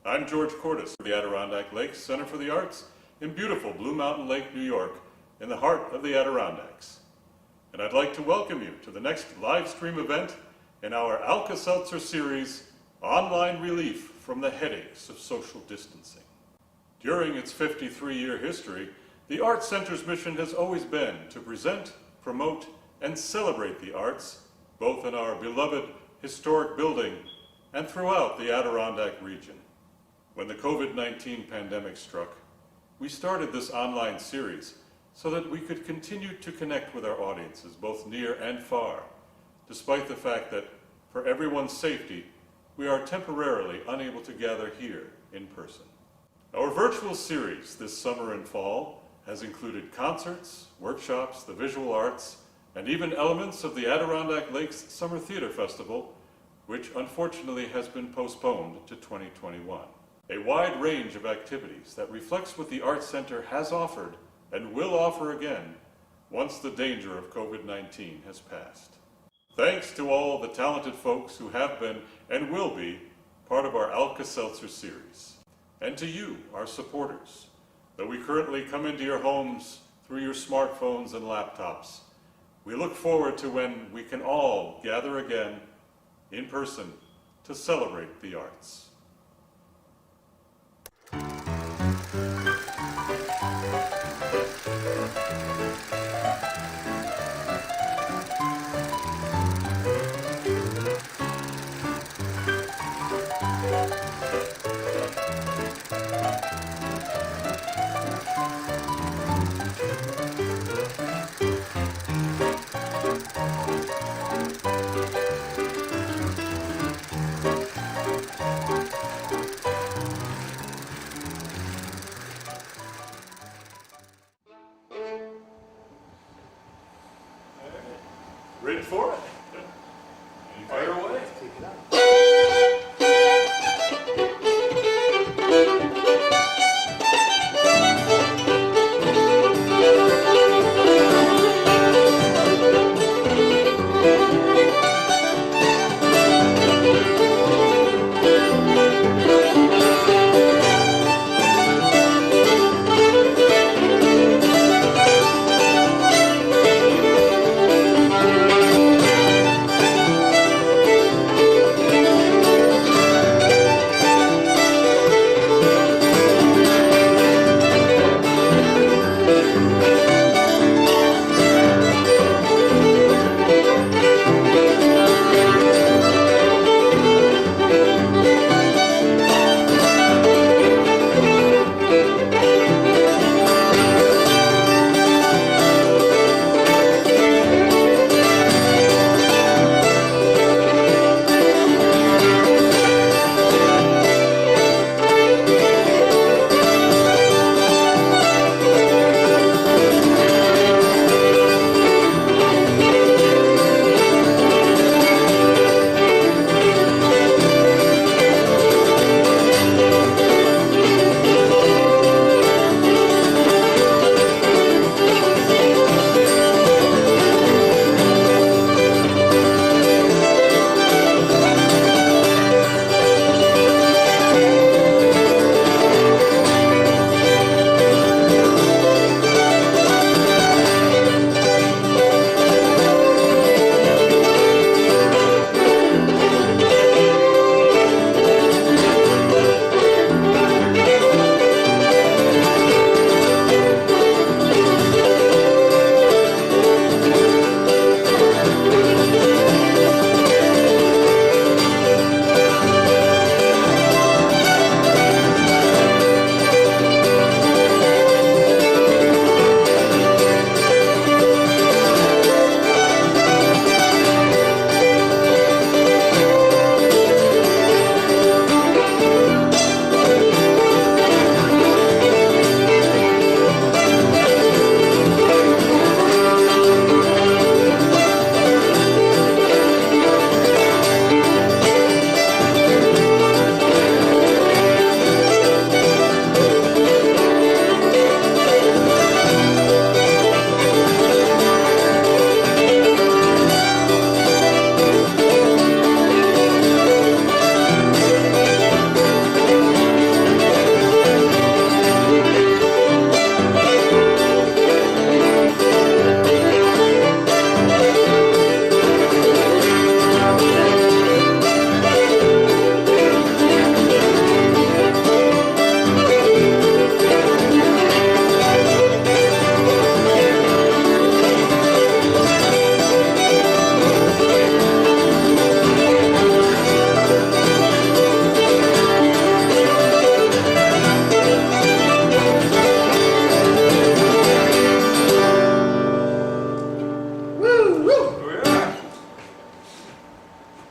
I'm George Cordes for the Adirondack Lakes Center for the Arts in beautiful Blue Mountain Lake, New York, in the heart of the Adirondacks. And I'd like to welcome you to the next live stream event in our ALCA-Seltzer series, Online Relief from the Headaches of Social Distancing. During its 53-year history, the Arts Center's mission has always been to present, promote, and celebrate the arts, both in our beloved historic building and throughout the Adirondack region. When the COVID-19 pandemic struck, we started this online series so that we could continue to connect with our audiences, both near and far, despite the fact that, for everyone's safety, we are temporarily unable to gather here in person. Our virtual series this summer and fall has included concerts, workshops, the visual arts, and even elements of the Adirondack Lakes Summer Theater Festival, which unfortunately has been postponed to 2021. A wide range of activities that reflects what the Arts Center has offered and will offer again once the danger of COVID-19 has passed. Thanks to all the talented folks who have been and will be part of our ALCA-Seltzer series. And to you, our supporters, though we currently come into your homes through your smartphones and laptops, we look forward to when we can all gather again in person to celebrate the arts. Ready for it? Fire away.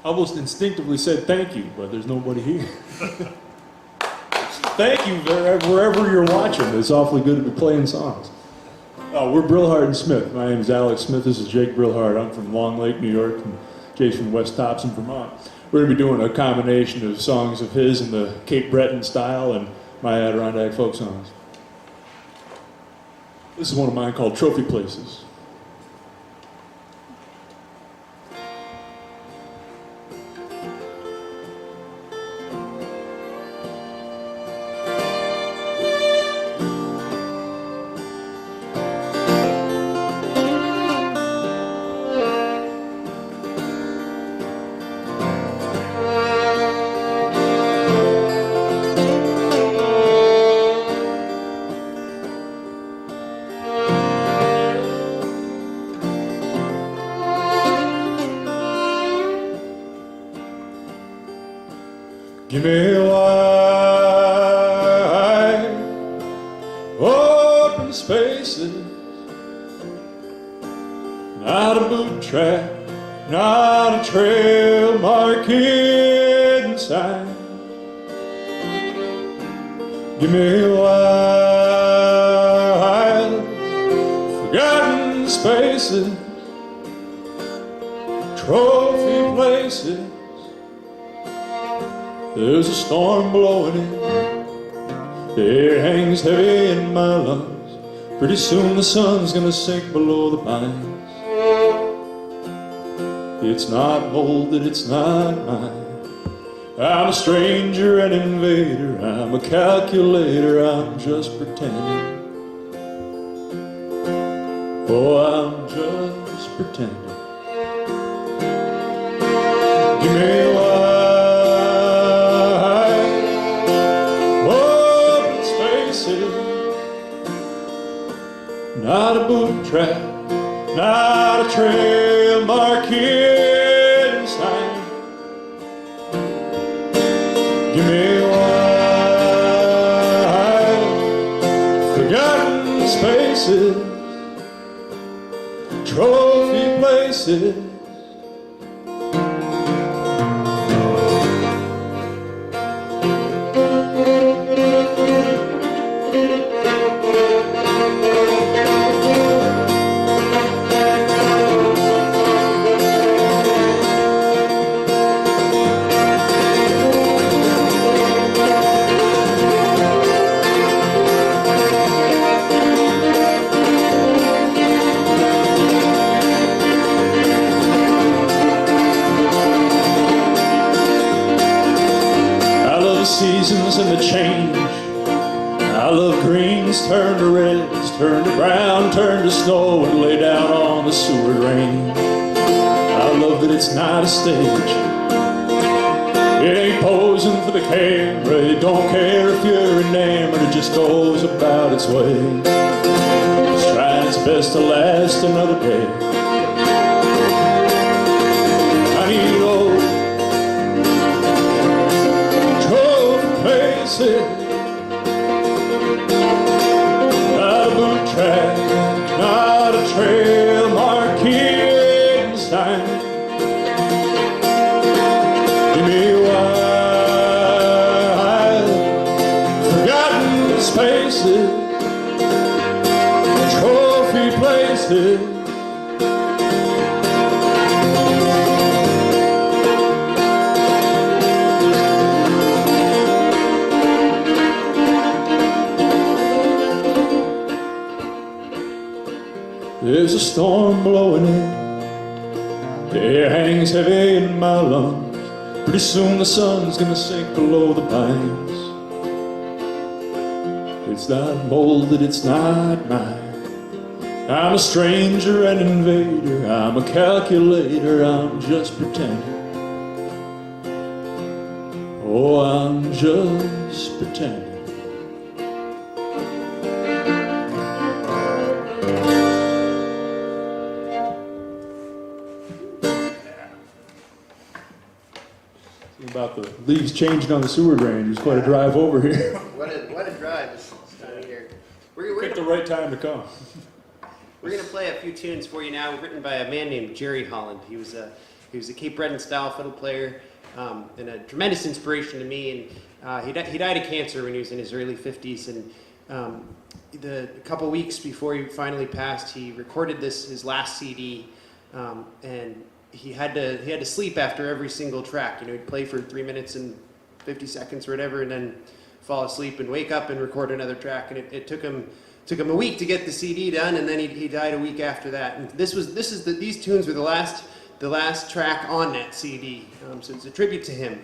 almost instinctively said thank you, but there's nobody here. Thank you wherever you're watching. It's awfully good to be playing songs. We're Brillhart and Smith. My name is Alex Smith. This is Jake Brillhart. I'm from Long Lake, New York, and Jake's from West Topsom, Vermont. We're going to be doing a combination of songs of his in the Cape Breton style and my Adirondack folk songs. This is one of mine called Trophy Places. Give me wide open spaces, not a boot track, not a trail marking sign. Give me wide forgotten spaces, trophy places. There's a storm blowing in, the air hangs heavy in my lungs. Pretty soon the sun's gonna sink below the pines. It's not molded, it's not mine. I'm a stranger, an invader, I'm a calculator, I'm just pretending. Oh, I'm just pretending. Give me not a boot track, not a trail marking sign. Give me wide forgotten spaces, trophy places. Seasons and the change. I love greens turn to reds, turn to brown, turn to snow, and lay down on the Seward range. I love that it's not a stage. It ain't posing for the camera. It don't care if you're enamored. It just goes about its way, it's trying its best to last another day. I need old not a boot track, not a trail marking sign. Give me wide forgotten spaces, trophy places. There's a storm blowing in, the air hangs heavy in my lungs. Pretty soon the sun's gonna sink below the pines. It's not molded, it's not mine. I'm a stranger, an invader, I'm a calculator, I'm just pretending. Oh, I'm just pretending. About the leaves changing on the Seward range. It was quite a drive over here. What a drive this time of year. Picked the right time to come. We're going to play a few tunes for you now, written by a man named Jerry Holland. He was He was a Cape Breton style fiddle player and a tremendous inspiration to me. And he died of cancer when he was in his early 50s. And a couple weeks before he finally passed, he recorded his last CD, and he had to sleep after every single track. You know, he'd play for 3 minutes and 50 seconds or whatever, and then fall asleep and wake up and record another track. And it took him a week to get the CD done, and then he died a week after that. And these tunes were the last track on that CD. So it's a tribute to him.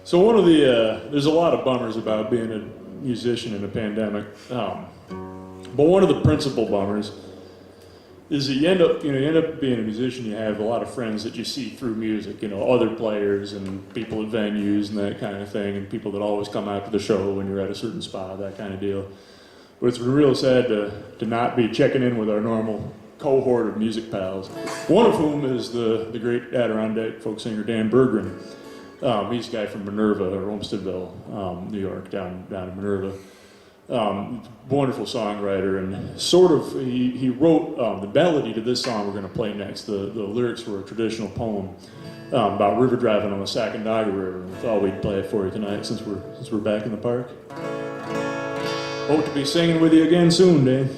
So there's a lot of bummers about being a musician in a pandemic, but one of the principal bummers is that you end up being a musician. You have a lot of friends that you see through music, other players and people at venues and that kind of thing, and people that always come out to the show when you're at a certain spot, that kind of deal. But it's real sad to not be checking in with our normal cohort of music pals, one of whom is the great Adirondack folk singer Dan Berggren. He's a guy from Minerva, or Olmstedville, New York, down in Minerva. Wonderful songwriter, and he wrote the melody to this song we're going to play next. The lyrics were a traditional poem about river driving on the Sacandaga River. We thought we'd play it for you tonight since we're back in the park. Hope to be singing with you again soon, Dan.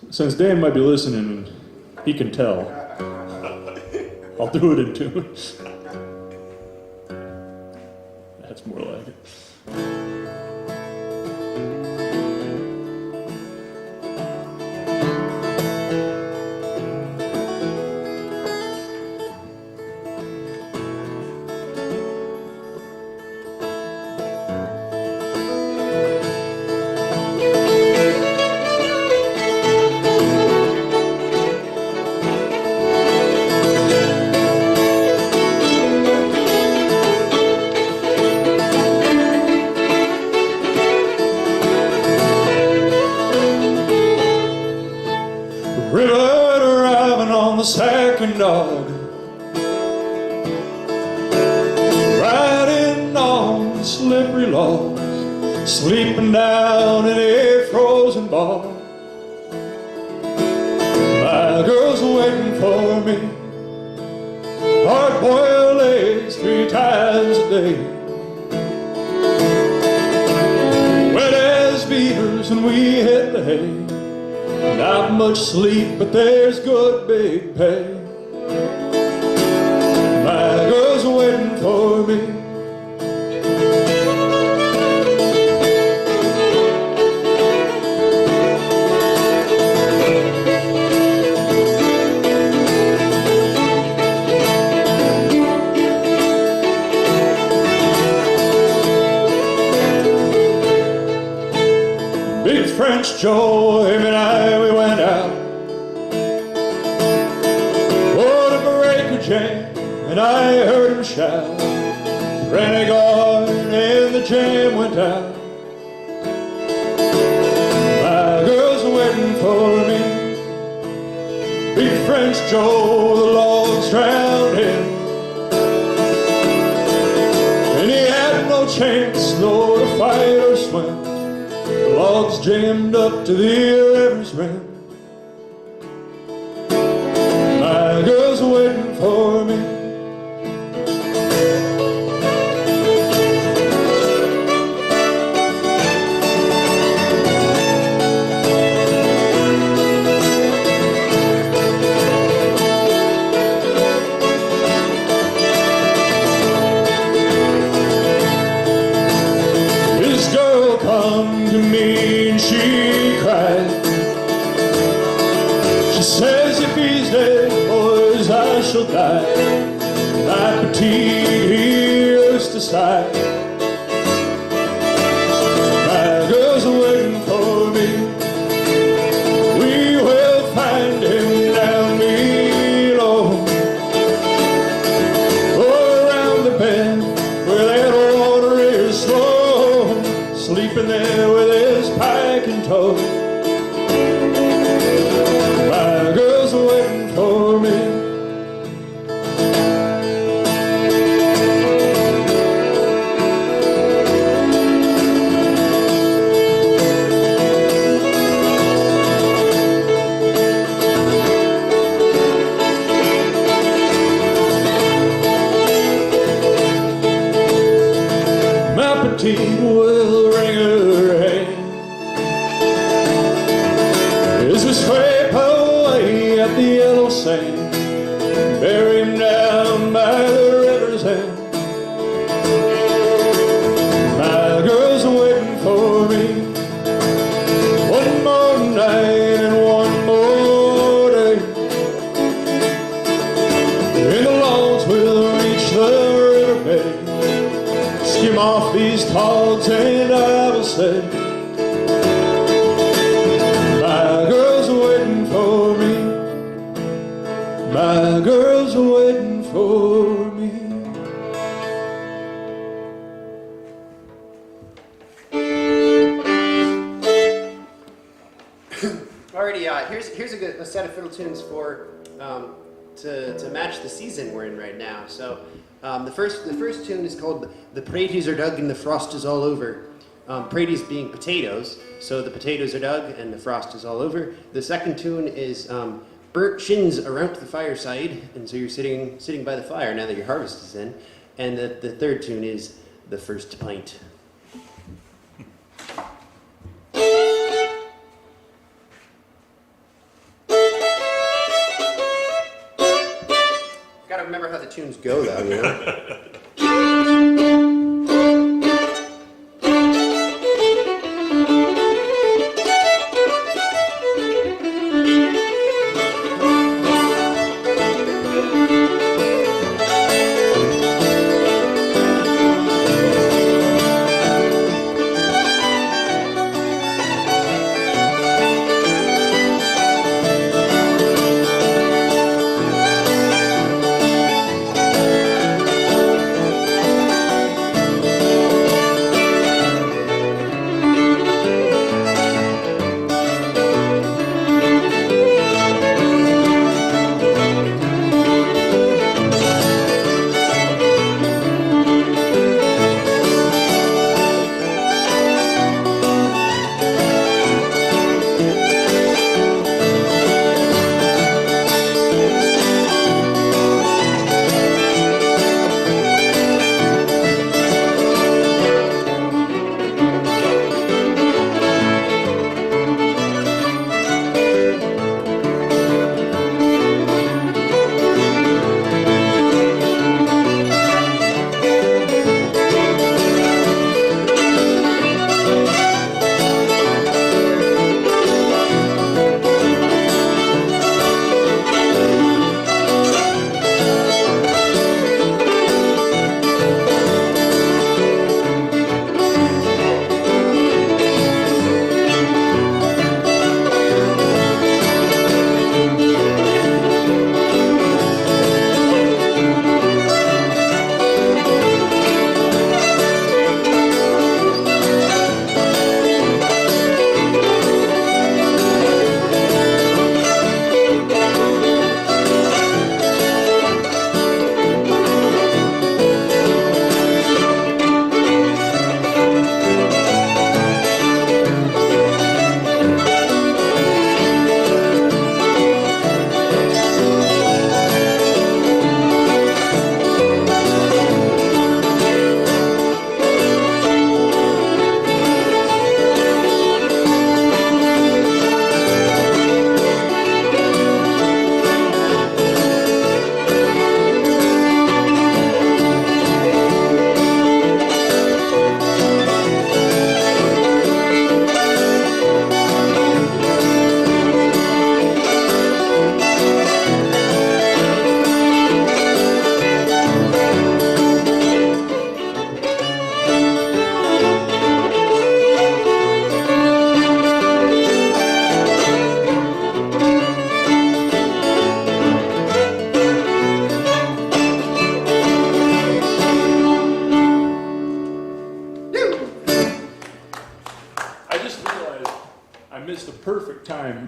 Since Dan might be listening, he can tell. I'll do it in tune. That's more like it. River arriving on the second dog, riding on the slippery logs, sleeping down in a frozen bar. My girl's waiting for me, hard-boiled eggs 3 times a day, wet as beavers when we hit the hay. Not much sleep, but there's good big pay. My girl's waiting for me. Big French Joe, him and I, we went out. Oh, to break a jam, and I heard him shout. Renegade, and the jam went out. My girl's waiting for me. Big French Joe, the logs drowned him, and he had no chance, no to fight or swim. The logs jammed up to the river's rim. My girl's waiting for me. This girl come to me and she cried. She says, if he's dead, boys, I shall die. My petite, he used to sigh. My girl's waiting for me. We will find him down below, or around the bend where that water is slow, sleeping there with his pike in tow. My girl's waiting for me. My petite will wring her hand as we scrape away at the yellow sand, bury him down by the river's end. My girl's waiting for me. One more night and one more day, and the logs will reach the riverbed, skim off these togs and I will say, my girl's waiting for me. My girl's waiting for me. Alrighty, here's a set of fiddle tunes for to match the season we're in right now. So the first tune is called "The Praties Are Dug and the Frost Is All Over." Praties being potatoes, so the potatoes are dug and the frost is all over. The second tune is "Burnt Shins Around the Fireside," and so you're sitting by the fire now that your harvest is in. And the third tune is "The First Pint." Gotta remember how the tunes go, though, you know?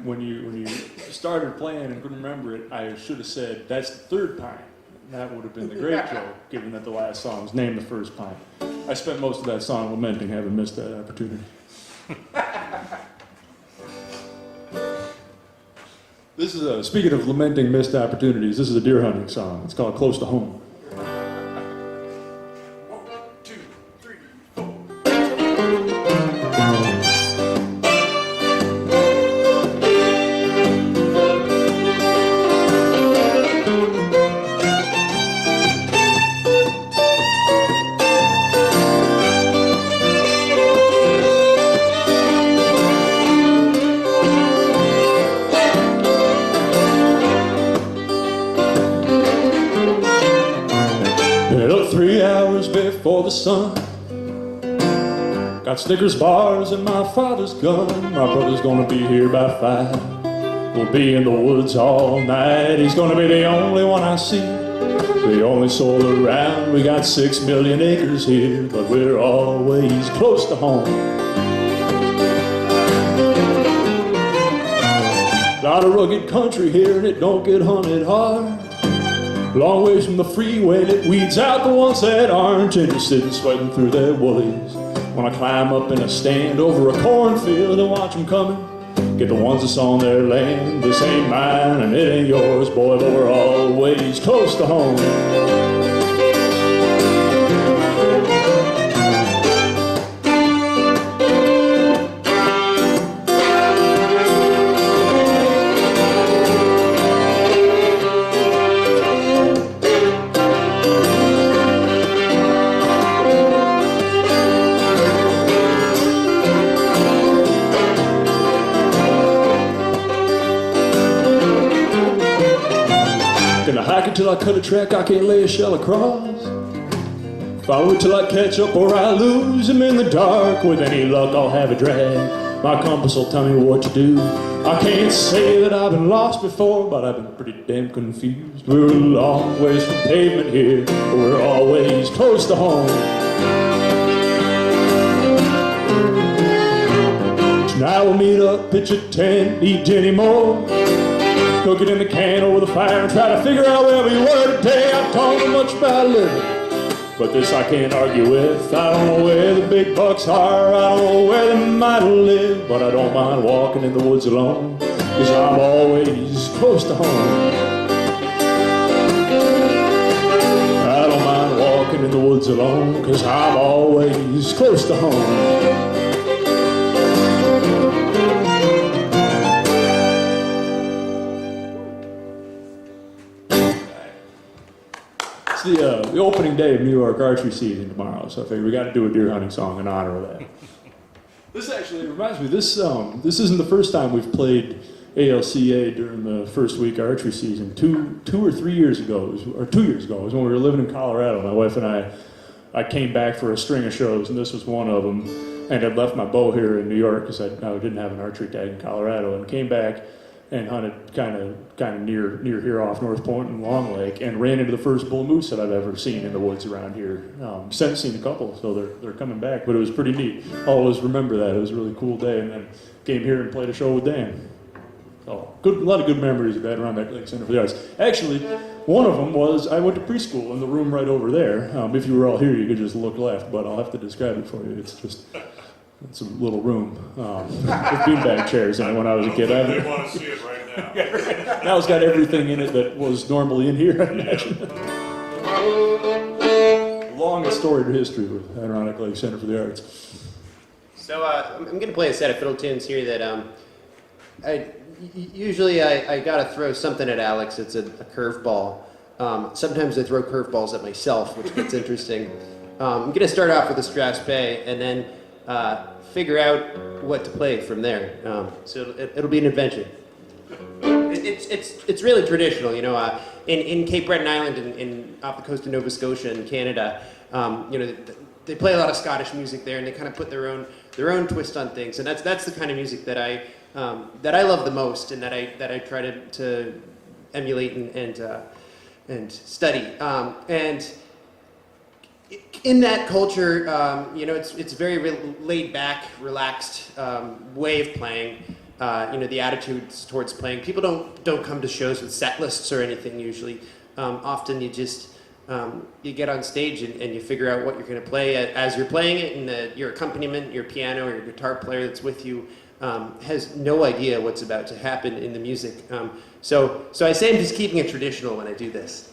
when you started playing and couldn't remember it, I should have said, that's the third pint. That would have been the great joke, given that the last song was named the first pint. I spent most of that song lamenting having missed that opportunity. This is speaking of lamenting missed opportunities, this is a deer hunting song. It's called Close to Home. Get up 3 hours before the sun. Got Snickers bars and my father's gun. My brother's gonna be here by 5. We'll be in the woods all night. He's gonna be the only one I see, the only soul around. We got 6 million acres here, but we're always close to home. Lot of rugged country here and it don't get hunted hard. Long ways from the freeway that weeds out the ones that aren't, and you're sitting sweating through their woolies. Wanna climb up in a stand over a cornfield and watch them coming. Get the ones that's on their land. This ain't mine and it ain't yours, boy, but we're always close to home. Gonna hike it till I cut a track I can't lay a shell across. Follow it till I catch up or I lose him in the dark. With any luck I'll have a drag. My compass will tell me what to do. I can't say that I've been lost before, but I've been pretty damn confused. We're a long ways from pavement here, but we're always close to home. Tonight we'll meet up, pitch a tent, eat anymore. Cook it in the can over the fire and try to figure out where we were today. I don't know much about living, but this I can't argue with. I don't know where the big bucks are, I don't know where they might live, but I don't mind walking in the woods alone, 'cause I'm always close to home. I don't mind walking in the woods alone, 'cause I'm always close to home. The opening day of New York archery season tomorrow, so I figured we got to do a deer hunting song in honor of that. This actually reminds me, this isn't the first time we've played ALCA during the first week of archery season. Two or 3 years ago, or 2 years ago, was when we were living in Colorado. My wife and I came back for a string of shows, and this was one of them. And I'd left my bow here in New York because I didn't have an archery tag in Colorado, and came back and hunted kind of near here off North Point and Long Lake, and ran into the first bull moose that I've ever seen in the woods around here. Since seen a couple, so they're coming back, but it was pretty neat. I'll always remember that. It was a really cool day, and then came here and played a show with Dan. So a lot of good memories of that around that Lake Center for the Arts. Actually, one of them was I went to preschool in the room right over there. If you were all here, you could just look left, but I'll have to describe it for you. It's a little room with beanbag chairs in it when I was a kid. They want to see it right now. Now it's got everything in it that was normally in here, I imagine. Longest storied history with Adirondack Lake Center for the Arts. So I'm going to play a set of fiddle tunes here that usually I got to throw something at Alex. It's a curveball. Sometimes I throw curveballs at myself, which gets interesting. I'm going to start off with a Strauss Bay and then figure out what to play from there. So it'll be an adventure. It's really traditional, you know. In Cape Breton Island, in off the coast of Nova Scotia in Canada, you know, they play a lot of Scottish music there, and they kind of put their own twist on things, and that's the kind of music that I love the most, and that I try to emulate and study. And in that culture, you know, it's a very laid back, relaxed way of playing. the attitudes towards playing. People don't come to shows with set lists or anything usually. Often you just you get on stage and you figure out what you're going to play as you're playing it, and your accompaniment, your piano or your guitar player that's with you has no idea what's about to happen in the music. So I say I'm just keeping it traditional when I do this.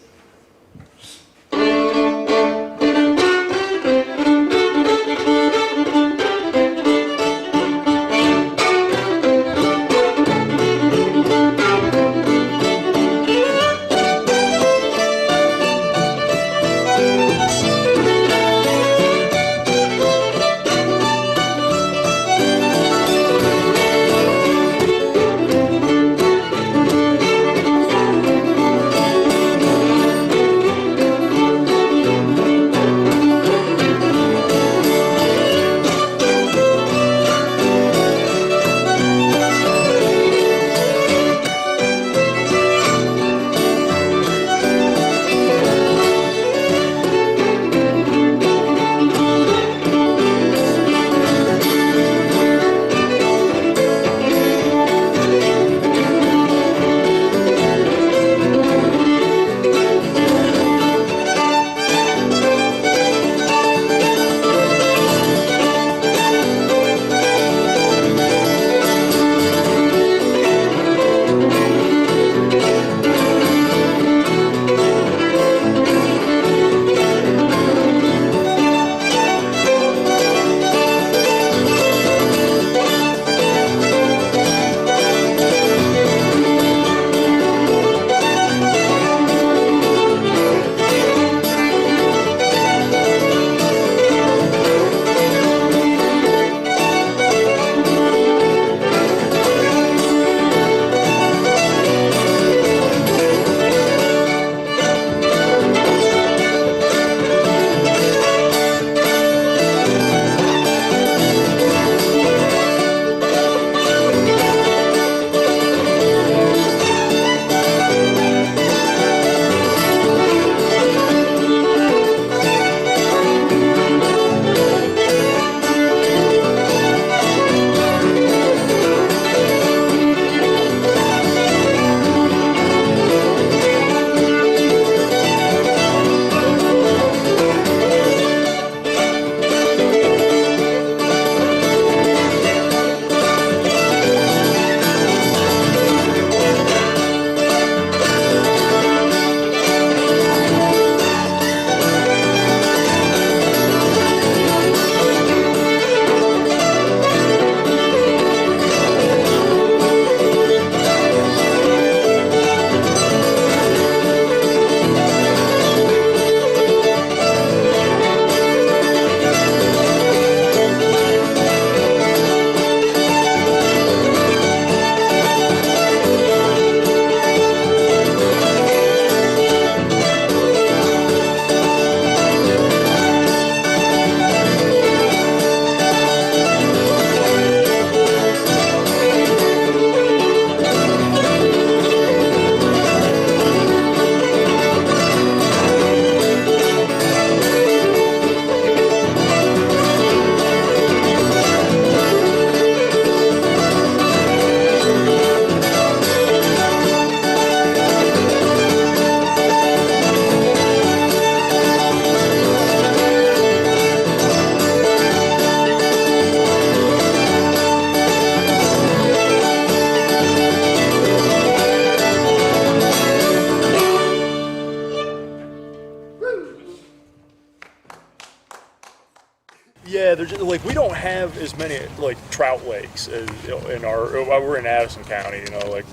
Yeah, there's like we don't have as many like trout lakes as in our. We're in Addison County, like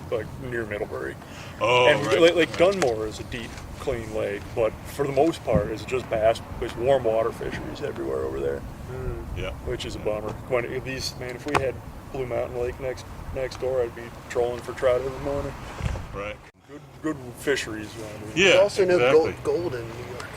near Middlebury. Oh, and right. like Dunmore is a deep, clean lake, but for the most part, it's just bass. There's warm water fisheries everywhere over there. Yeah. Which is a bummer. If we had Blue Mountain Lake next door, I'd be trolling for trout every morning. Right. Good fisheries. Yeah. There's also exactly. no gold in New York.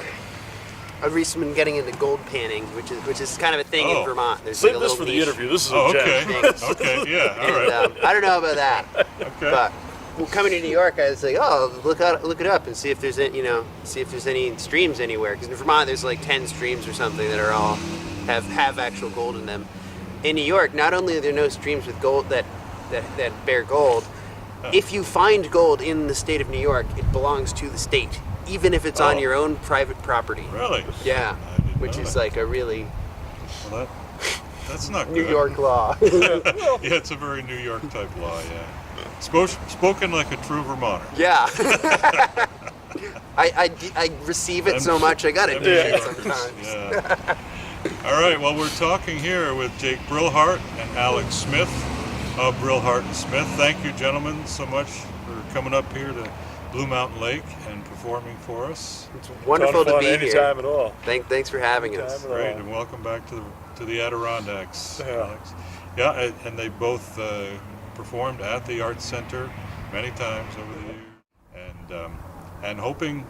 I've recently been getting into gold panning, which is kind of a thing in Vermont. There's Save like a this little for the niche. interview. This is Oh, a gem. okay. Okay. Yeah. All right. And, I don't know about that, Okay. but well, coming to New York, I was like, oh, look it up and see if there's any streams anywhere. Because in Vermont, there's like 10 streams or something that are all have actual gold in them. In New York, not only are there no streams with gold that that bear gold. If you find gold in the state of New York, it belongs to the state, even if it's on your own private property. Really? Yeah, I didn't which know is that. like a really Well, that's not New good. York law. Yeah, it's a very New York type law. Yeah. Spoken like a true Vermonter. Yeah. I receive it so much, I gotta do it sometimes. Yeah. All right. Well, we're talking here with Jake Brillhart and Alex Smith of Brillhart and Smith. Thank you, gentlemen, so much for coming up here to Blue Mountain Lake and performing for us. It's wonderful to be here. Anytime at all. Thanks for having us. Anytime at all. Great, and welcome back to the Adirondacks, Yeah. Alex. Yeah, and they both performed at the Arts Center many times over the years, and hoping,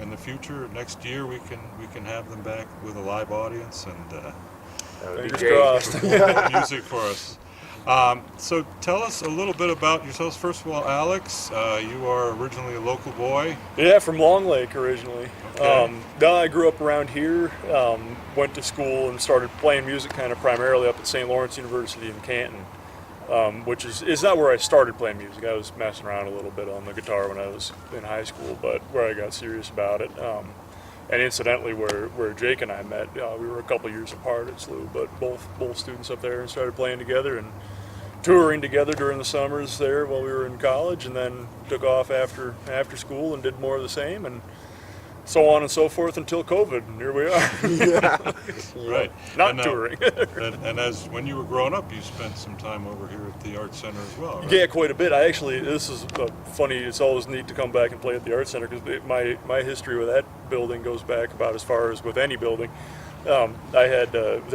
in the future, next year, we can have them back with a live audience and That would be Fingers great. crossed. perform music for us. So tell us a little bit about yourselves. First of all, Alex, you are originally a local boy. Yeah, from Long Lake originally. Okay. I grew up around here, went to school and started playing music kind of primarily up at St. Lawrence University in Canton, which is not where I started playing music. I was messing around a little bit on the guitar when I was in high school, but where I got serious about it. And incidentally, where Jake and I met, we were a couple years apart at SLU, but both students up there and started playing together and touring together during the summers there while we were in college, and then took off after school and did more of the same, and so on and so forth until COVID, and here we are. Right. Not And, touring. and as when you were growing up, you spent some time over here at the Arts Center as well, right? Yeah, quite a bit. This is funny, it's always neat to come back and play at the Arts Center, because my history with that building goes back about as far as with any building. There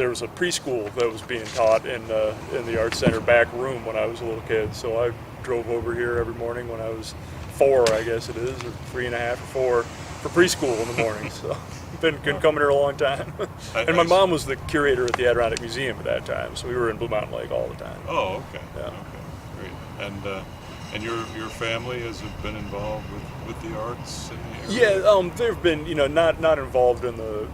was a preschool that was being taught in the Arts Center back room when I was a little kid, so I drove over here every morning when I was 4, I guess it is, or 3.5 or 4, for preschool in the morning, so been coming here a long time. And my mom was the curator at the Adirondack Museum at that time, so we were in Blue Mountain Lake all the time. Oh, okay. Yeah. Okay, great. And your family has been involved with the arts in the area? Yeah, they've been, not involved in the,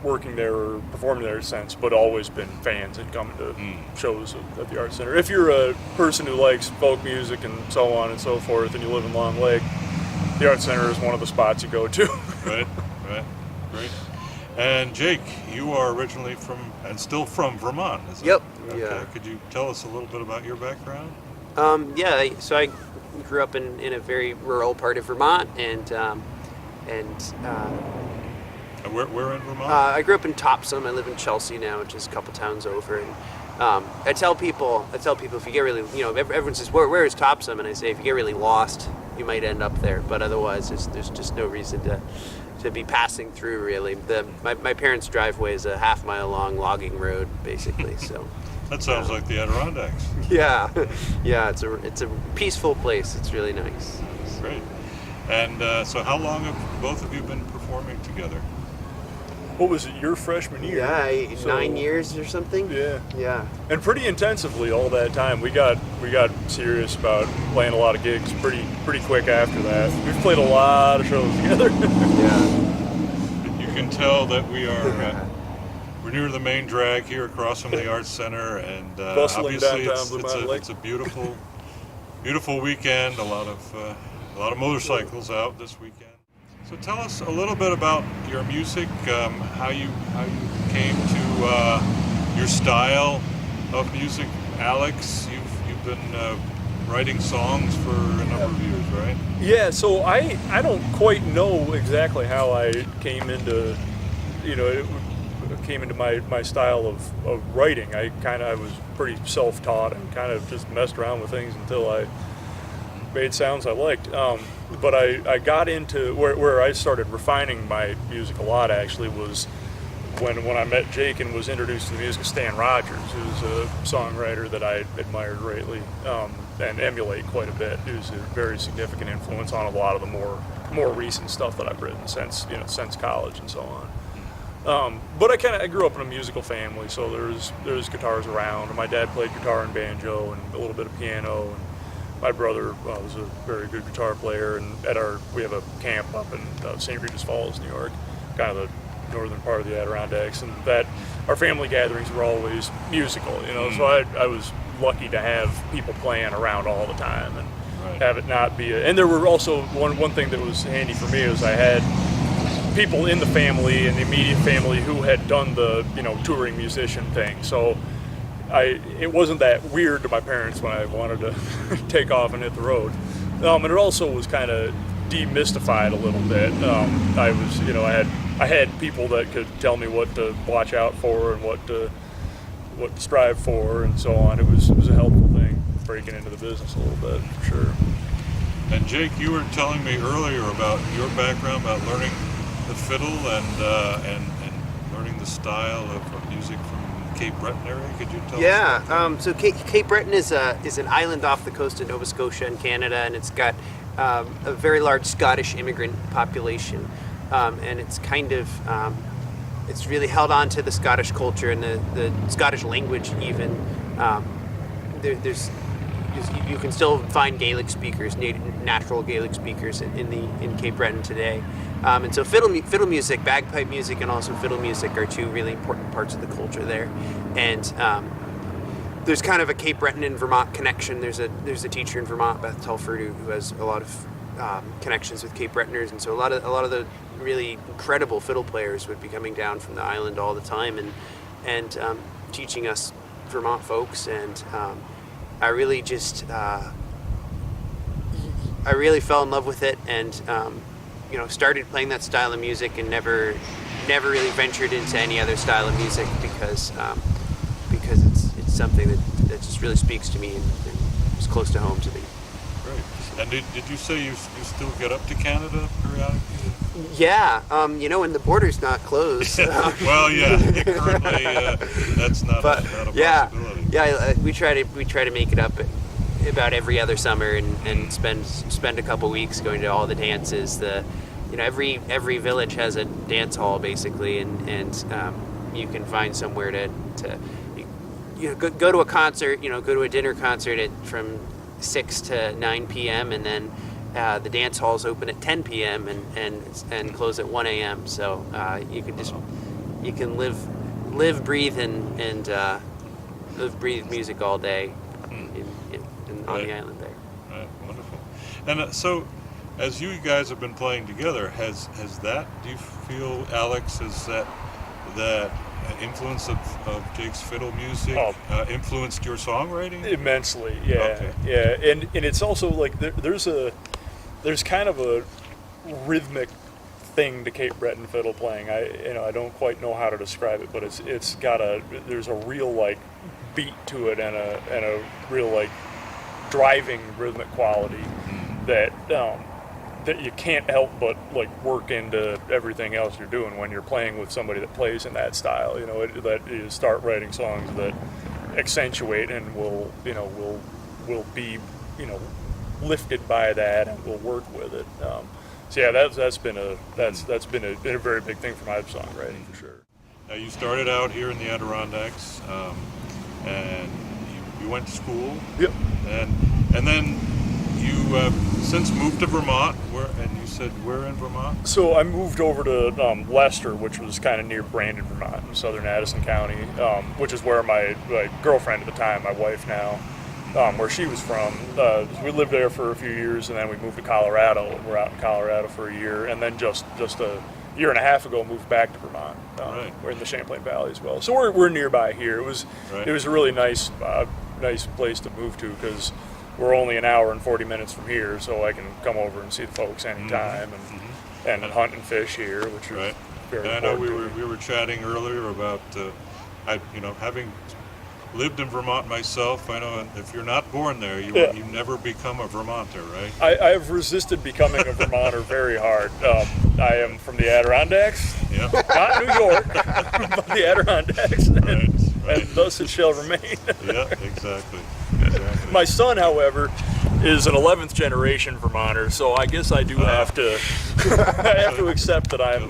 working there or performing there since, but always been fans and coming to shows at the Arts Center. If you're a person who likes folk music and so on and so forth, and you live in Long Lake, the Arts Center is one of the spots you go to. Right, great. And Jake, you are originally from, and still from Vermont, is it? Yep, Okay. yeah. Could you tell us a little bit about your background? So I grew up in a very rural part of Vermont, and Where in Vermont? I grew up in Topsom. I live in Chelsea now, which is a couple towns over. And I tell people if you get really, everyone says, where is Topsom? And I say, if you get really lost, you might end up there. But otherwise, there's just no reason to be passing through, really. My parents' driveway is a half-mile long logging road, basically. So. That sounds like the Adirondacks. Yeah, it's a peaceful place. It's really nice. Great. And so how long have both of you been performing together? What was it, your freshman year? Yeah, So- 9 years or something. Yeah. And pretty intensively all that time. We got serious about playing a lot of gigs pretty quick after that. We've played a lot of shows together. Yeah. You can tell that we're near the main drag here across from the Arts Center, and Bustling obviously downtown Blue Mountain Lake. it's a beautiful weekend. A lot of motorcycles out this weekend. So tell us a little bit about your music, how you came to your style of music. Alex, you've been writing songs for a number of years, right? Yeah, so I don't quite know exactly how I came into, my style of writing. I was pretty self-taught and kind of just messed around with things until I made sounds I liked. But I got into where I started refining my music a lot, actually, was when I met Jake and was introduced to the music of Stan Rogers, who's a songwriter that I admired greatly and emulate quite a bit. He was a very significant influence on a lot of the more recent stuff that I've written since college and so on. But I grew up in a musical family, so there's guitars around. And my dad played guitar and banjo and a little bit of piano. And my brother was a very good guitar player. And we have a camp up in St. Regis Falls, New York, kind of the northern part of the Adirondacks, and that our family gatherings were always musical, you know. So I was lucky to have people playing around all the time, and have it not be and there were also one thing that was handy for me was I had people in the family and the immediate family who had done the, you know, touring musician thing. So it wasn't that weird to my parents when I wanted to take off and hit the road. And it also was kind of demystified a little bit. I was, you know, I had people that could tell me what to watch out for and what to strive for and so on. It was a helpful thing breaking into the business a little bit, for sure. And Jake, you were telling me earlier about your background, about learning the fiddle and learning the style of music from Cape Breton area. Could you tell us? Yeah, so Cape Breton is an island off the coast of Nova Scotia in Canada, and it's got a very large Scottish immigrant population, and it's kind of it's really held on to the Scottish culture and the Scottish language even. You can still find Gaelic speakers, natural Gaelic speakers in Cape Breton today. And so fiddle music, bagpipe music, and also fiddle music are two really important parts of the culture there. And there's kind of a Cape Breton and Vermont connection. There's a teacher in Vermont, Beth Telford, who has a lot of connections with Cape Bretoners, and so a lot of the really incredible fiddle players would be coming down from the island all the time and teaching us Vermont folks. And I really just I really fell in love with it, and you know, started playing that style of music and never really ventured into any other style of music because it's something that just really speaks to me and is close to home to me. Great. And did you say you still get up to Canada periodically? Yeah, you know, when the border's not closed. Well, yeah, currently that's not a possibility. Yeah, we try to make it up about every other summer and spend a couple weeks going to all the dances. You know, every village has a dance hall basically, and you can find somewhere to go to a concert. You know, go to a dinner concert from 6 to 9 p.m. and then the dance halls open at 10 p.m. and close at 1 a.m. So you can live, breathe, and live, breathe music all day on the island there. Right, wonderful. And so, as you guys have been playing together, has that? Do you feel, Alex, is that influence of Jake's fiddle music influenced your songwriting? Immensely, yeah. Okay. Yeah, and it's also like there's kind of a rhythmic thing to Cape Breton fiddle playing. I don't quite know how to describe it, but it's got there's a real like beat to it and a real like driving rhythmic quality that you can't help but like work into everything else you're doing when you're playing with somebody that plays in that style. You know, that you start writing songs that accentuate and will be, you know, lifted by that and will work with it. So yeah, that's been a very big thing for my songwriting for sure. Now you started out here in the Adirondacks, and you went to school. Yep. And then you since moved to Vermont. And you said where in Vermont? So I moved over to Leicester, which was kind of near Brandon, Vermont, in southern Addison County, which is where my girlfriend at the time, my wife now, where she was from. We lived there for a few years, and then we moved to Colorado. We're out in Colorado for a year, and then just a year and a half ago moved back to Vermont. Right. We're in the Champlain Valley as well, so we're nearby here. It was a really nice place to move to because we're only an hour and 40 minutes from here, so I can come over and see the folks anytime and hunt and fish here, which is very important. I know we were chatting earlier about having lived in Vermont myself. I know if you're not born there, you never become a Vermonter, right? I have resisted becoming a Vermonter very hard. I am from the Adirondacks, not New York, but the Adirondacks, and thus it shall remain. Yeah, exactly. My son, however, is an 11th generation Vermonter, so I guess I do have to accept that I'm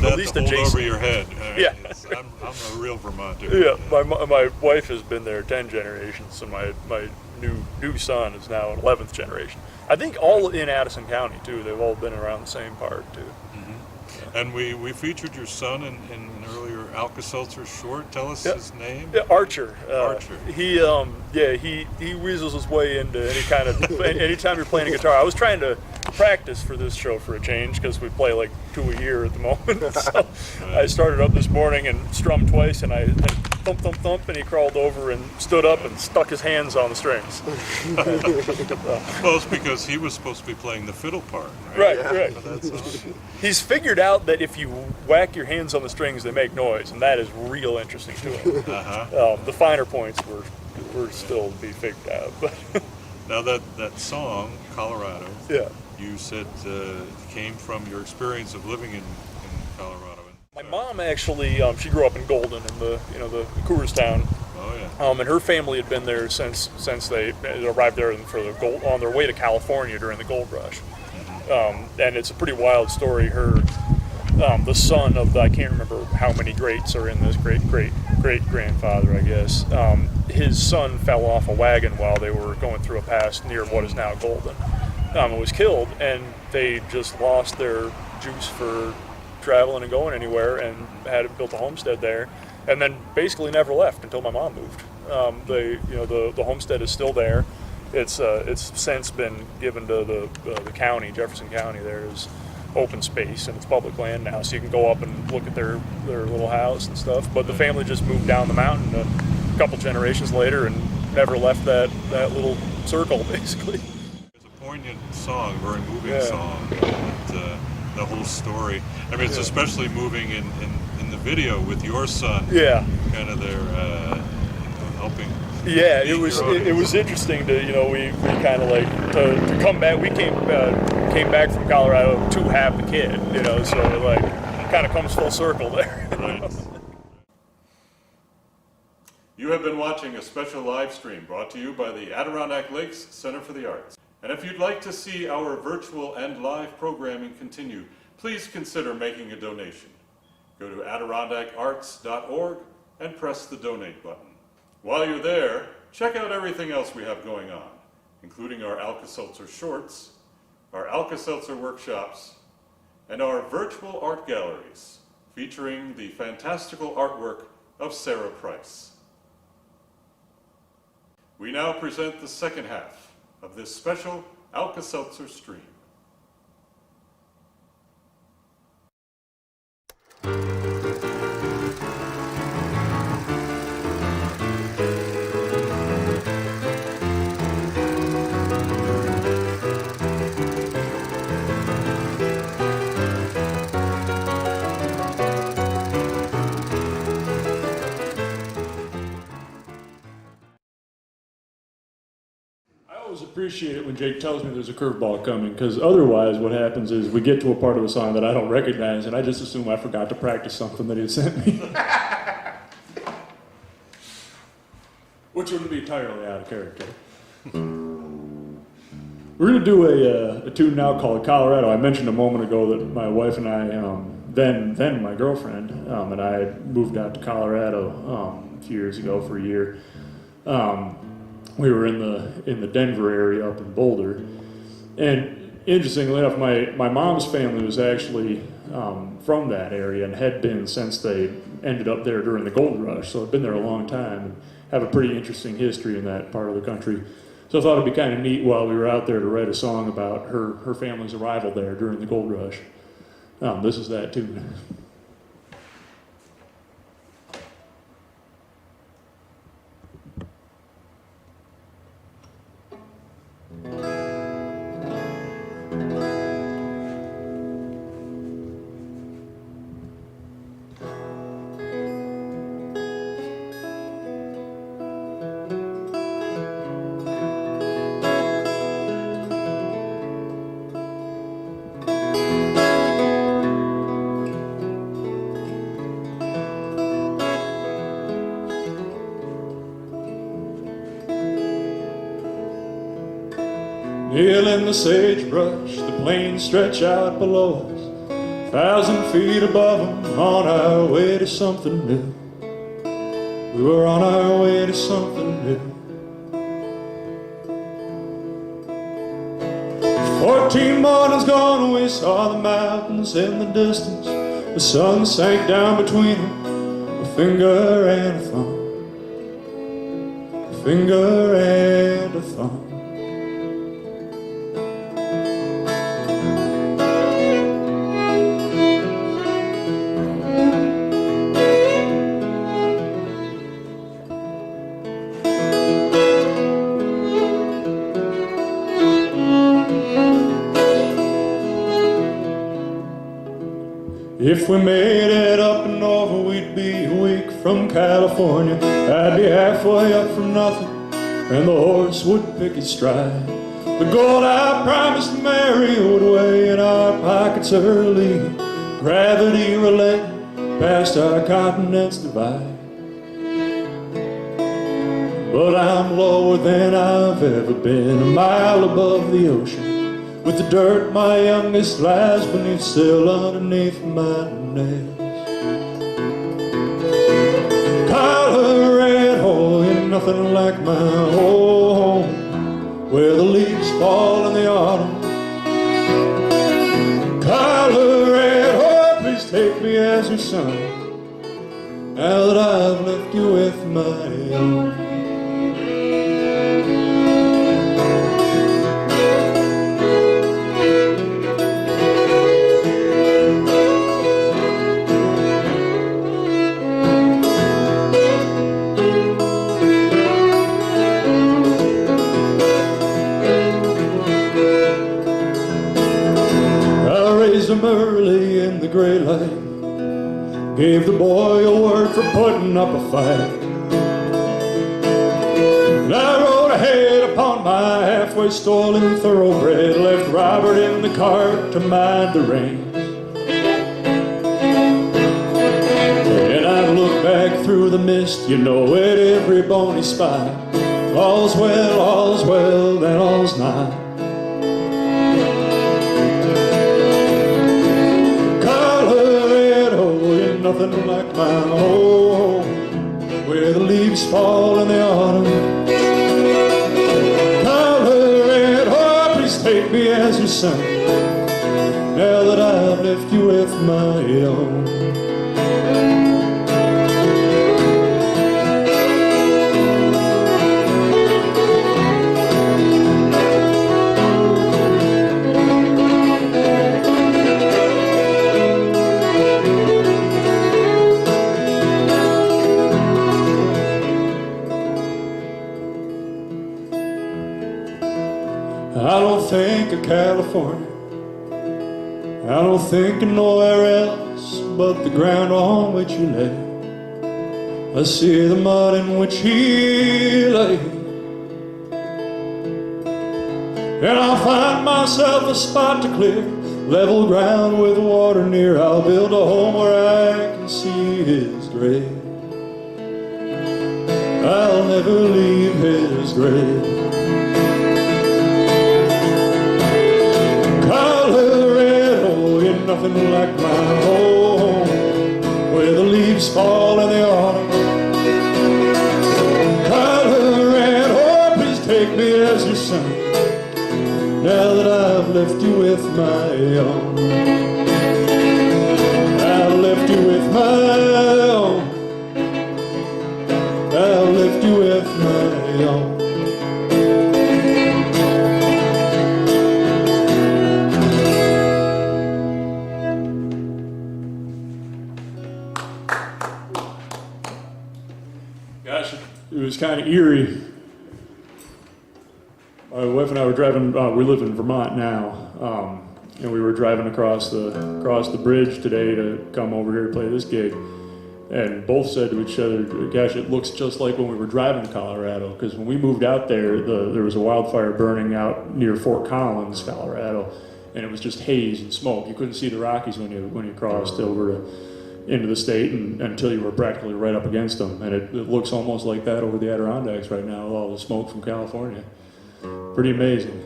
at least hold adjacent. over your head. Yeah. I'm a real Vermonter. Yeah, my wife has been there 10 generations, and my new son is now an 11th generation. I think all in Addison County too. They've all been around the same part too. And we featured your son in an earlier ALCA-Seltzer short. Tell us his name. Yeah, Archer. Archer. He weasels his way into any kind of anytime you're playing a guitar. I was trying to practice for this show for a change because we play like 2 a year at the moment. So I started up this morning and strummed twice, and I thump thump thump, and he crawled over and stood up and stuck his hands on the strings. Well, it's because he was supposed to be playing the fiddle part, right? Right. But that's awesome. He's figured out that if you whack your hands on the strings, they make noise, and that is real interesting to him. The finer points were still to be figured out. But Now that song, Colorado, yeah, you said came from your experience of living in Colorado. my mom actually she grew up in Golden, in the Cooperstown. Oh yeah. And her family had been there since they arrived there on their way to California during the gold rush. And it's a pretty wild story. The son of I can't remember how many greats are in this, great grandfather, I guess. His son fell off a wagon while they were going through a pass near what is now Golden. And was killed, and they just lost their juice for traveling and going anywhere, and had built a homestead there, and then basically never left until my mom moved. The homestead is still there. It's since been given to the county, Jefferson County. There is open space, and it's public land now, so you can go up and look at their little house and stuff. But the family just moved down the mountain a couple generations later and never left that little circle, basically. It's a poignant song, very moving song. And, the whole story. I mean, it's especially moving in the video with your son. Yeah. Kind of there, helping. Yeah, it was interesting to we kind of like to come back. We came back from Colorado to have the kid, so it like kind of comes full circle there. Right. You have been watching a special live stream brought to you by the Adirondack Lakes Center for the Arts. And if you'd like to see our virtual and live programming continue, please consider making a donation. Go to AdirondackArts.org and press the donate button. While you're there, check out everything else we have going on, including our ALCA-Seltzer shorts, our ALCA-Seltzer workshops, and our virtual art galleries featuring the fantastical artwork of Sarah Price. We now present the second half of this special ALCA-Seltzer stream. Appreciate it when Jake tells me there's a curveball coming, because otherwise what happens is we get to a part of the song that I don't recognize, and I just assume I forgot to practice something that he sent me. Which wouldn't be entirely out of character. We're going to do a tune now called Colorado. I mentioned a moment ago that my wife and I, then my girlfriend, and I moved out to Colorado a few years ago for a year. We were in the Denver area up in Boulder, and interestingly enough, my mom's family was actually from that area and had been since they ended up there during the gold rush, so had been there a long time and have a pretty interesting history in that part of the country. So I thought it'd be kind of neat while we were out there to write a song about her family's arrival there during the gold rush. This is that tune. Kneel in the sagebrush, the plains stretch out below us, 1,000 feet above them, on our way to something new. We were on our way to something new. 14 mornings gone, we saw the mountains in the distance. The sun sank down between a finger and a thumb, a finger and a thumb. If we made it up and over, we'd be a week from California. I'd be halfway up from nothing, and the horse would pick his stride. The gold I promised Mary would weigh in our pockets early. Gravity relent past our continents divide. But I'm lower than I've ever been, a mile above the ocean. With the dirt my youngest lies beneath, still underneath my nails. Colorado ain't nothing like my home, where the leaves fall in the autumn. Colorado, please take me as your son, now that I've left you with my own. Early in the gray light, gave the boy a word for putting up a fight. And I rode ahead upon my halfway stolen thoroughbred, left Robert in the cart to mind the reins. And I'd look back through the mist, you know, at every bony spot. All's well, then all's not. Nothing like my home, where the leaves fall in the autumn. Colorado, please take me as your son, now that I've left you with my own. I don't think of California, I don't think of nowhere else but the ground on which you lay. I see the mud in which he lay, and I'll find myself a spot to clear, level ground with water near. I'll build a home where I can see his grave. I'll never leave his grave. Nothing like my home, where the leaves fall in the autumn. Colorado, please take me as your son, now that I've left you with my own. I've left you with my own. I've left you with my own. It was kind of eerie. My wife and I were driving. We live in Vermont now, and we were driving across the bridge today to come over here to play this gig. And both said to each other, "Gosh, it looks just like when we were driving to Colorado." Because when we moved out there, there was a wildfire burning out near Fort Collins, Colorado, and it was just haze and smoke. You couldn't see the Rockies when you crossed over into the state until you were practically right up against them. And it looks almost like that over the Adirondacks right now with all the smoke from California. Pretty amazing.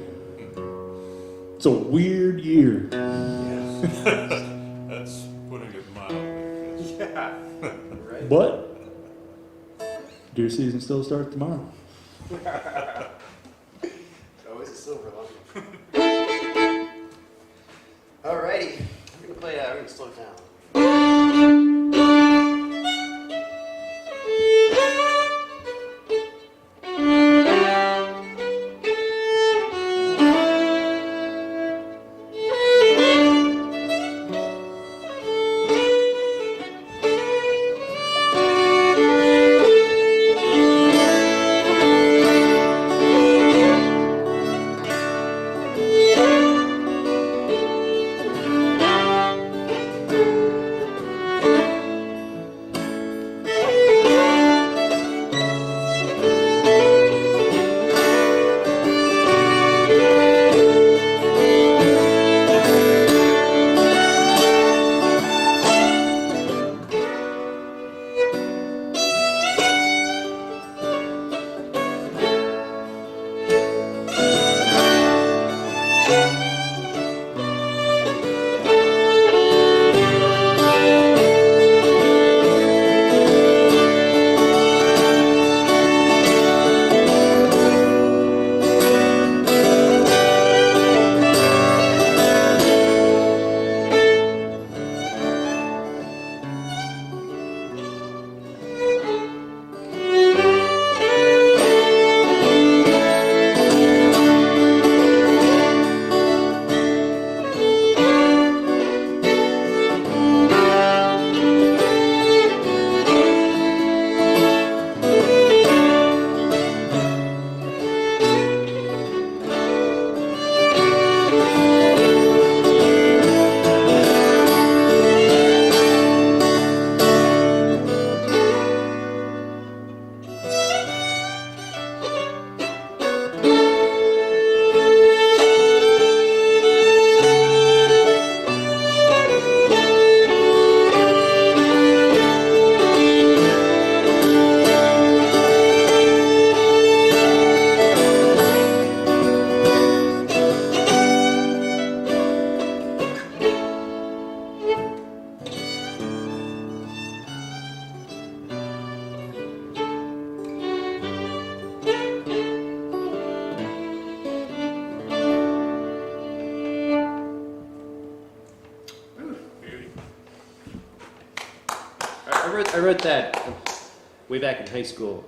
It's a weird year. That's putting it mildly. Yeah, right. But deer season still starts tomorrow. Always a silver lining. Alrighty, we're gonna play. We're gonna slow it down. I wrote that way back in high school.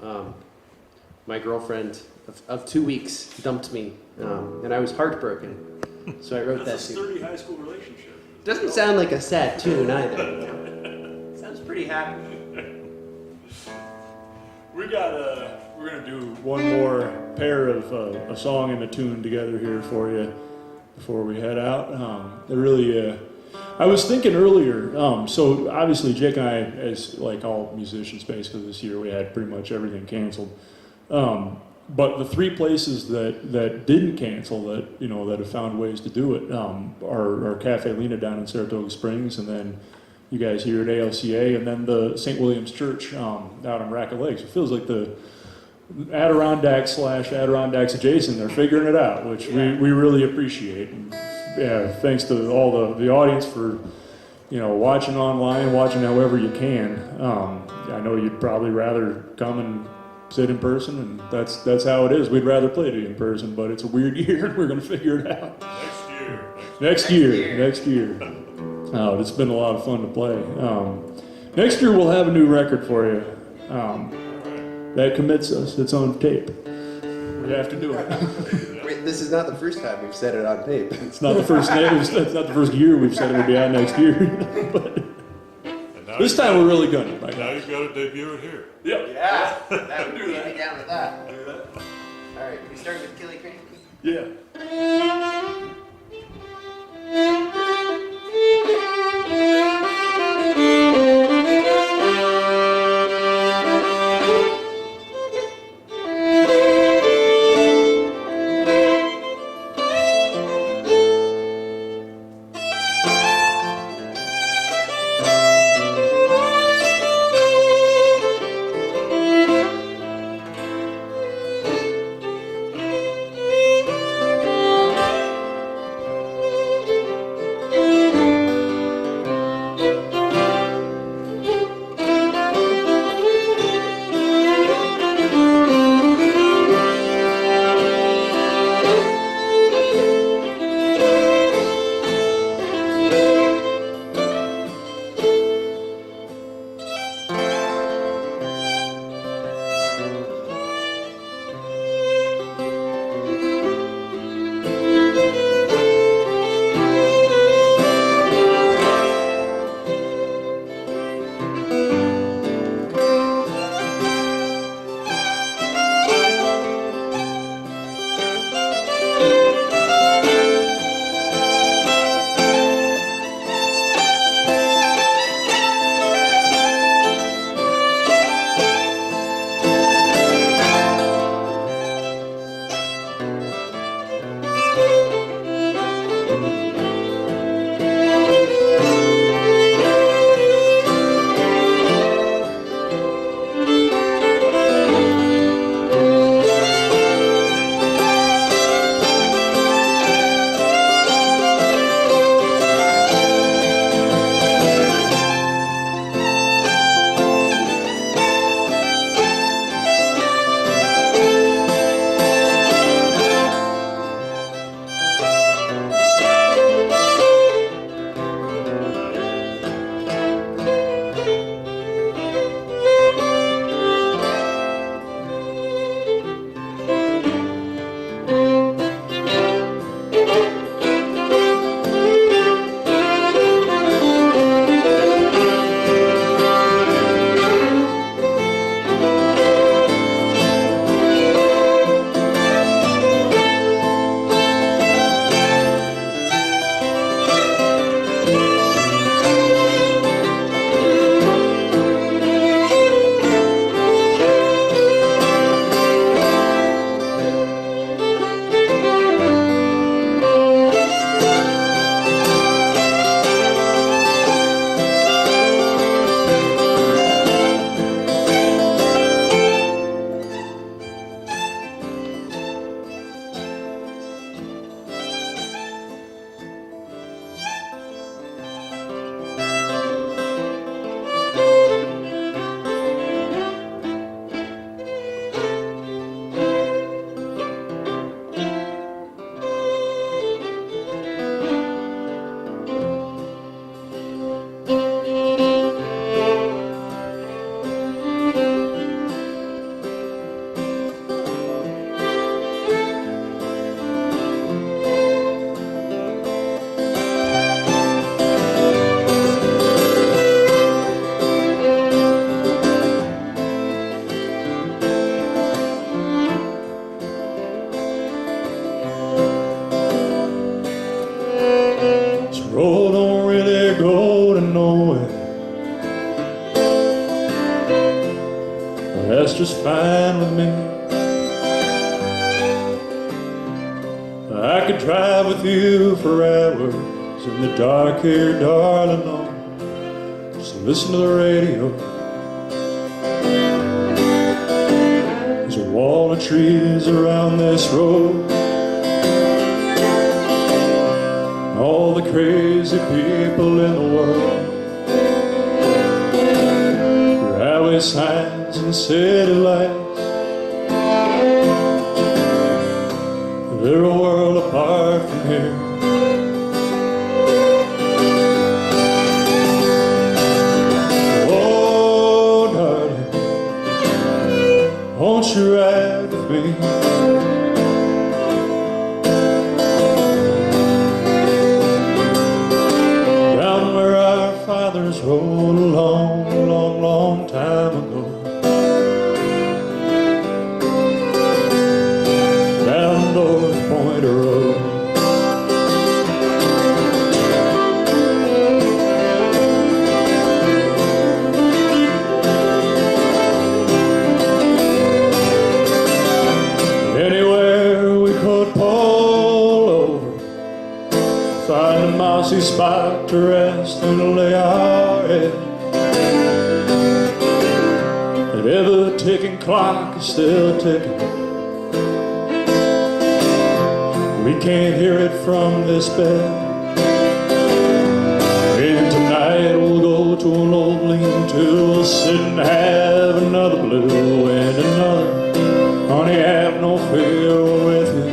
My girlfriend of 2 weeks dumped me, and I was heartbroken. So I wrote That's that a too. sturdy high school relationship. Doesn't sound like a sad tune either. Sounds pretty happy. We're gonna do one more pair of a song and a tune together here for you before we head out. I was thinking earlier. So obviously Jake and I, as like all musicians, basically this year we had pretty much everything canceled. But the three places that didn't cancel, that that have found ways to do it, are Cafe Lena down in Saratoga Springs, and then you guys here at ALCA, and then the St. William's Church out on Racket Lake. So it feels like the Adirondacks adjacent, they're figuring it out, which we really appreciate. And, yeah, thanks to all the audience for watching online, watching however you can. I know you'd probably rather come and sit in person, and that's how it is. We'd rather play it in person, but it's a weird year, and we're going to figure it out. Next year. Oh, it's been a lot of fun to play. Next year we'll have a new record for you. That commits us. It's on tape. We have to do it. Wait, this is not the first time we've said it on tape. It's not the first it's not the first year we've said it would be out next year. But this time we're really gonna. Now you've got to debut it here. Yep. Yeah, that would be down with that. All right, we start with Killy Crane. Yeah. road don't really go to nowhere. That's just fine with me. I could drive with you for hours in the dark here, darling, no. So listen to the radio. There's a wall of trees around this road. All the crazy people in the world. Highway signs and city lights, they're a world apart from here. Oh, darling, won't you ride with me? Down where our fathers rode a long, long, long time ago. Down North Point Road. Anywhere we could pull over, find a mossy spot to rest and lay our head. That ever-ticking clock is still ticking. We can't hear it from this bed. And tonight we'll go to an old lean-to, we'll sit and have another blue and another. Honey, have no fear, we're with you.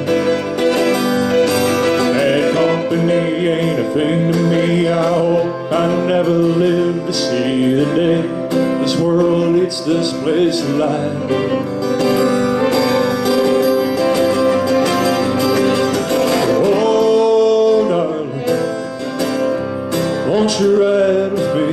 Bad company ain't a thing to me. I hope I never live to see the day this world eats this place alive. Oh, darling, won't you ride with me?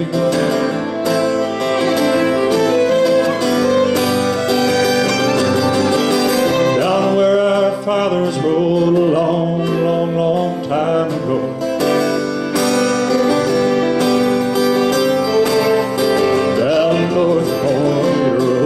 Down where our fathers rode a long, long, long time ago. Down North Point Road.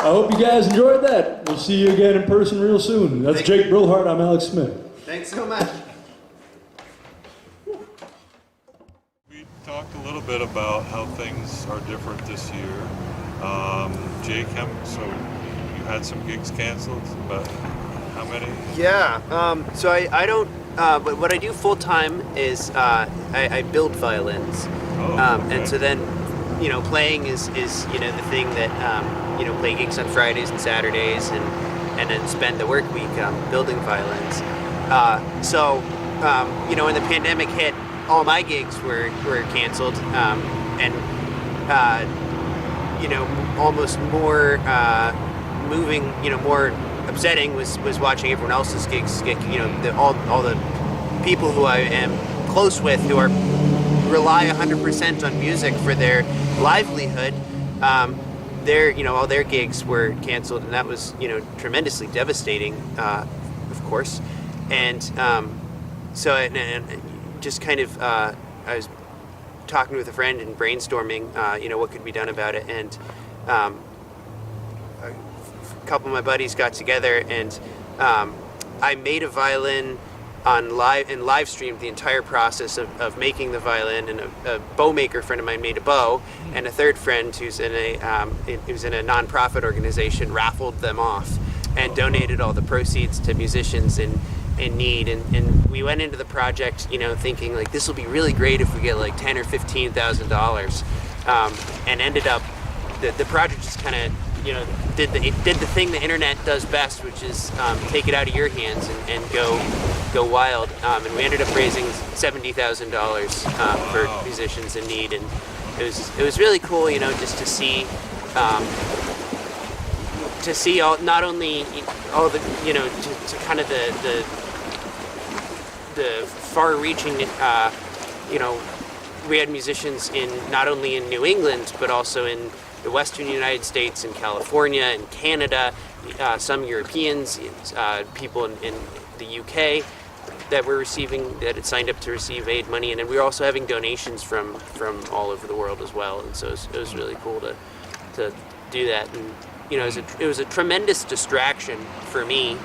I hope you guys enjoyed that. We'll see you again in person real soon. That's Jake Brillhart. I'm Alex Smith. Thanks so much. We talked a little bit about how things are different this year. Jake, so you had some gigs canceled, but how many? Yeah, so I don't, but what I do full time is I build violins. Okay. And so then, playing is the thing that, play gigs on Fridays and Saturdays and then spend the work week building violins. When the pandemic hit, all my gigs were canceled, almost more moving, more upsetting was watching everyone else's gigs get, all the people who I am close with who rely 100% on music for their livelihood. All their gigs were canceled, and that was, tremendously devastating, of course. And just kind of, I was talking with a friend and brainstorming, what could be done about it. And a couple of my buddies got together, and I made a violin and live streamed the entire process of making the violin. And a bow maker friend of mine made a bow, and a third friend who's in a nonprofit organization raffled them off and donated all the proceeds to musicians in need. And we went into the project, thinking like this will be really great if we get like $10,000 or $15,000, and ended up the project just kind of did the thing the internet does best, which is take it out of your hands and go wild. And we ended up raising $70,000 for musicians in need, and it was really cool, just to see all, not only all the to kind of the far-reaching, we had musicians not only in New England but also in the Western United States, in California, in Canada, some Europeans, people in the UK that had signed up to receive aid money, and then we were also having donations from all over the world as well. And so it was really cool to do that. And it was a tremendous distraction for me,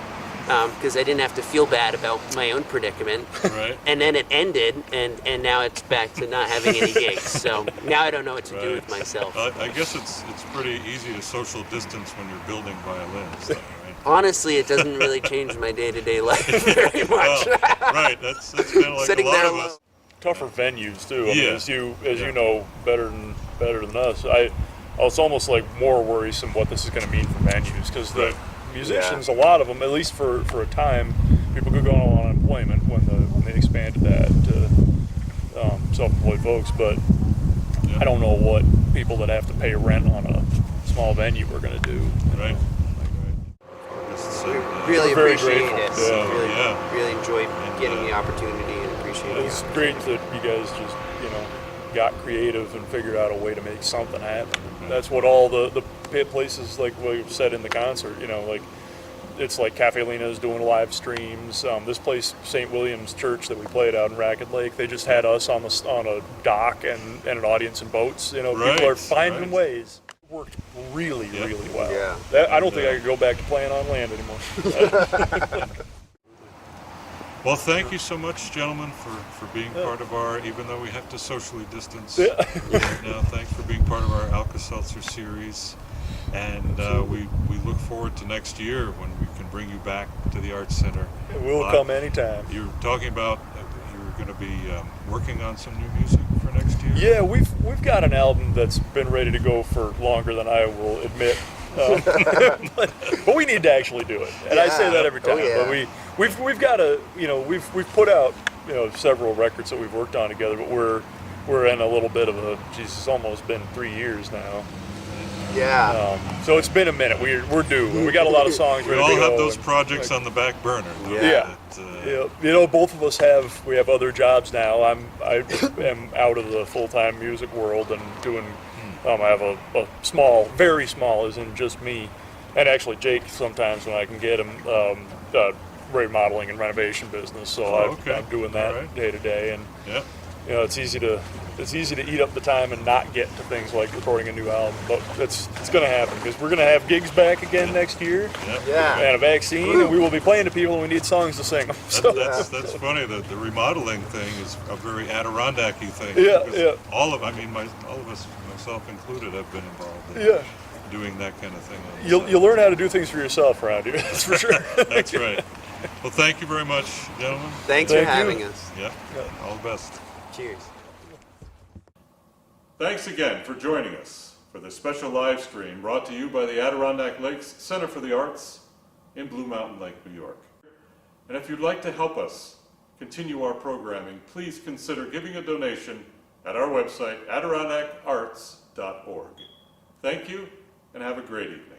because I didn't have to feel bad about my own predicament. Right. And then it ended, and now it's back to not having any gigs. So now I don't know what to do with myself. I guess it's pretty easy to social distance when you're building violins, though, right? Honestly, it doesn't really change my day-to-day life very much. Well, right, that's kind of like Sitting a lot there of alone. us. Tougher venues too. I mean, Yeah. as you know better than us. It's almost like more worrisome what this is going to mean for venues, because the musicians, a lot of them, at least for a time, people could go on unemployment when they expanded that to self-employed folks. But I don't know what people that have to pay rent on a small venue are going to do. Right. Really We're very appreciate grateful. it. Yeah. Really enjoyed getting the opportunity and appreciate it. It's great that you guys just got creative and figured out a way to make something happen. That's what all the places, like we said in the concert, like it's like Cafe Lena is doing live streams. This place, St. William's Church that we played out in Racket Lake, they just had us on a dock and an audience in boats. People are finding ways. It worked really well. Yeah. I don't think I could go back to playing on land anymore. Well, thank you so much, gentlemen, for being part of our, even though we have to socially distance right now, thanks for being part of our ALCA-Seltzer series. And we look forward to next year when we can bring you back to the Arts Center. We'll come anytime. You're talking about you're going to be working on some new music for next year? Yeah, we've got an album that's been ready to go for longer than I will admit. But we need to actually do it, and I say that every time. But we've got to, we've put out several records that we've worked on together, but we're in a little bit of a, it's almost been 3 years now. Yeah. So it's been a minute. We're due. We got a lot of songs ready to go. We all have those projects on the back burner. Yeah. Both of us have other jobs now. I am out of the full-time music world and doing. I have a small, very small, as in just me, and actually Jake sometimes when I can get him, remodeling and renovation business. So I'm doing that day to day, and it's easy to eat up the time and not get to things like recording a new album. But it's going to happen because we're going to have gigs back again next year, and a vaccine, and we will be playing to people, and we need songs to sing them. That's funny. The remodeling thing is a very Adirondack-y thing. All of us, myself included, have been involved in doing that kind of thing. You'll learn how to do things for yourself around here. That's for sure. That's right. Well, thank you very much, gentlemen. Thanks for having us. Yeah. All the best. Cheers. Thanks again for joining us for this special live stream brought to you by the Adirondack Lakes Center for the Arts in Blue Mountain Lake, New York. And if you'd like to help us continue our programming, please consider giving a donation at our website, adirondackarts.org. Thank you, and have a great evening.